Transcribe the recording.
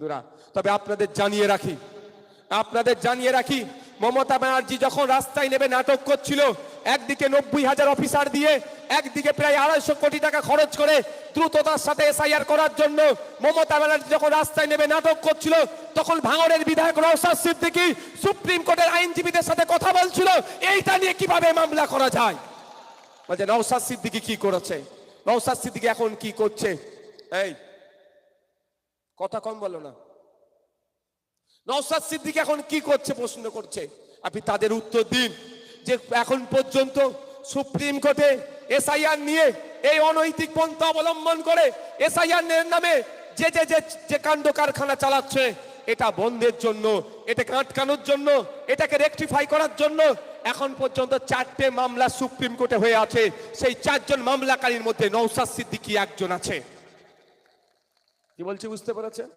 বন্ধুরা। তবে আপনাদের জানিয়ে রাখি মমতা ব্যানার্জি যখন রাস্তায় নেমে নাটক করছিল, একদিকে 90,000 অফিসার দিয়ে, একদিকে প্রায় 250 কোটি টাকা খরচ করে দ্রুততার সাথে এসআইআর করার জন্য মমতা ব্যানার্জি যখন রাস্তায় নেমে নাটক করছিল, তখন ভাঙড়ের বিধায়ক নওশাদ সিদ্দিকী সুপ্রিম কোর্টের আইনজীবীদের সাথে কথা বলছিল এইটা নিয়ে কিভাবে মামলা করা যায়। বলছে নওশাদ সিদ্দিকী কি করেছে, নওশাদ সিদ্দিকী এখন কি করছে। এই কথা কম বলো না। নওশাদ সিদ্দিকী এখন কি করছে প্রশ্ন করছে, আপনি তাদের উত্তর দিন যে এখন পর্যন্ত সুপ্রিম কোর্টে এসআইআর নিয়ে এই অনৈতিক পন্থা অবলম্বন করে এসআইআর নামে যে কাণ্ড কারখানা চালাচ্ছে এটা বন্ধের জন্য, এটাকে আটকানোর জন্য, এটাকে রেকটিফাই করার জন্য এখন পর্যন্ত 4টে মামলা সুপ্রিম কোর্টে হয়ে আছে। সেই 4জন মামলাকারীর মধ্যে নওশাদ সিদ্দিকী একজন আছে। কি বলছি বুঝতে পেরেছেন?